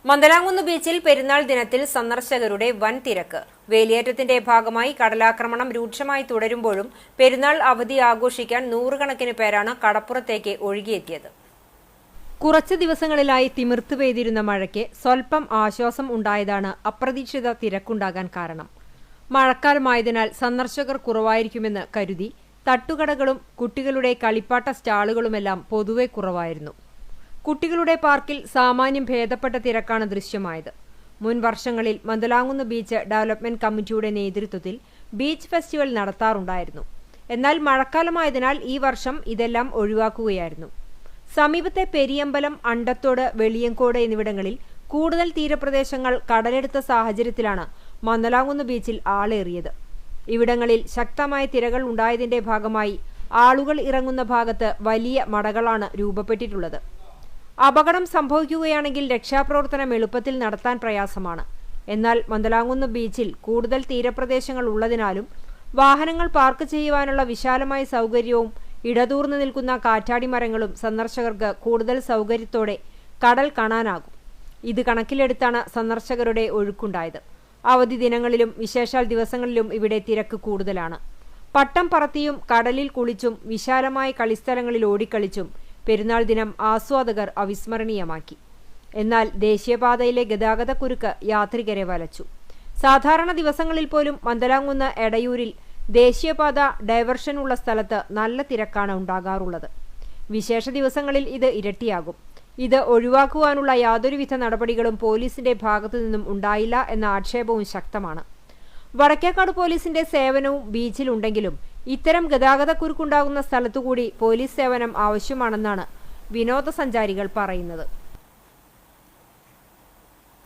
മന്ദലാംകുന്ന് ബീച്ചിൽ പെരുന്നാൾ ദിനത്തിൽ സന്ദർശകരുടെ വൻ തിരക്ക്. വേലിയേറ്റത്തിന്റെ ഭാഗമായി കടലാക്രമണം രൂക്ഷമായി തുടരുമ്പോഴും പെരുന്നാൾ അവധി ആഘോഷിക്കാൻ നൂറുകണക്കിന് പേരാണ് കടപ്പുറത്തേക്ക് ഒഴുകിയെത്തിയത്. കുറച്ച് ദിവസങ്ങളിലായി തിമിർത്ത് പെയ്തിരുന്ന മഴയ്ക്ക് സ്വൽപ്പം ആശ്വാസം ഉണ്ടായതാണ് അപ്രതീക്ഷിത തിരക്കുണ്ടാകാൻ കാരണം. മഴക്കാലമായതിനാൽ സന്ദർശകർ കുറവായിരിക്കുമെന്ന് കരുതി തട്ടുകടകളും കുട്ടികളുടെ കളിപ്പാട്ട സ്റ്റാളുകളുമെല്ലാം പൊതുവെ കുറവായിരുന്നു. കുട്ടികളുടെ പാർക്കിൽ സാമാന്യം ഭേദപ്പെട്ട തിരക്കാണ് ദൃശ്യമായത്. മുൻ വർഷങ്ങളിൽ മന്ദലാംകുന്ന് ബീച്ച് ഡെവലപ്മെന്റ് കമ്മിറ്റിയുടെ നേതൃത്വത്തിൽ ബീച്ച് ഫെസ്റ്റിവൽ നടത്താറുണ്ടായിരുന്നു. എന്നാൽ മഴക്കാലമായതിനാൽ ഈ വർഷം ഇതെല്ലാം ഒഴിവാക്കുകയായിരുന്നു. സമീപത്തെ പെരിയമ്പലം, അണ്ടത്തോട്, വെളിയങ്കോട് എന്നിവിടങ്ങളിൽ കൂടുതൽ തീരപ്രദേശങ്ങൾ കടലെടുത്ത സാഹചര്യത്തിലാണ് മന്ദലാംകുന്ന് ബീച്ചിൽ ആളേറിയത്. ഇവിടങ്ങളിൽ ശക്തമായ തിരകൾ ഉണ്ടായതിന്റെ ഭാഗമായി ആളുകൾ ഇറങ്ങുന്ന ഭാഗത്ത് വലിയ മടകളാണ് രൂപപ്പെട്ടിട്ടുള്ളത്. അപകടം സംഭവിക്കുകയാണെങ്കിൽ രക്ഷാപ്രവർത്തനം എളുപ്പത്തിൽ നടത്താൻ പ്രയാസമാണ്. എന്നാൽ മന്ദലാംകുന്ന് ബീച്ചിൽ കൂടുതൽ തീരപ്രദേശങ്ങൾ ഉള്ളതിനാലും വാഹനങ്ങൾ പാർക്ക് ചെയ്യുവാനുള്ള വിശാലമായ സൗകര്യവും ഇടതൂർന്നു നിൽക്കുന്ന കാറ്റാടി മരങ്ങളും സന്ദർശകർക്ക് കൂടുതൽ സൗകര്യത്തോടെ കടൽ കാണാനാകും. ഇത് കണക്കിലെടുത്താണ് സന്ദർശകരുടെ ഒഴുക്കുണ്ടായത്. അവധി ദിനങ്ങളിലും വിശേഷാൽ ദിവസങ്ങളിലും ഇവിടെ തിരക്ക് കൂടുതലാണ്. പട്ടം പറത്തിയും കടലിൽ കുളിച്ചും വിശാലമായ കളിസ്ഥലങ്ങളിൽ ഓടിക്കളിച്ചും പെരുന്നാൾ ദിനം ആസ്വാദകർ അവിസ്മരണീയമാക്കി. എന്നാൽ ദേശീയപാതയിലെ ഗതാഗതക്കുരുക്ക് യാത്രികരെ വലച്ചു. സാധാരണ ദിവസങ്ങളിൽ പോലും മന്ദലാംകുന്ന് എടയൂരിൽ ദേശീയപാത ഡൈവർഷൻ ഉള്ള സ്ഥലത്ത് നല്ല തിരക്കാണ് ഉണ്ടാകാറുള്ളത്. വിശേഷ ദിവസങ്ങളിൽ ഇത് ഇരട്ടിയാകും. ഇത് ഒഴിവാക്കുവാനുള്ള യാതൊരുവിധ നടപടികളും പോലീസിന്റെ ഭാഗത്തു നിന്നും ഉണ്ടായില്ല എന്ന ആക്ഷേപവും ശക്തമാണ്. വടക്കേക്കാട് പോലീസിന്റെ സേവനവും ബീച്ചിലുണ്ടെങ്കിലും ഇത്തരം ഗതാഗതക്കുരുക്കുണ്ടാകുന്ന സ്ഥലത്തുകൂടി പോലീസ് സേവനം ആവശ്യമാണെന്നാണ് വിനോദസഞ്ചാരികൾ പറയുന്നത്.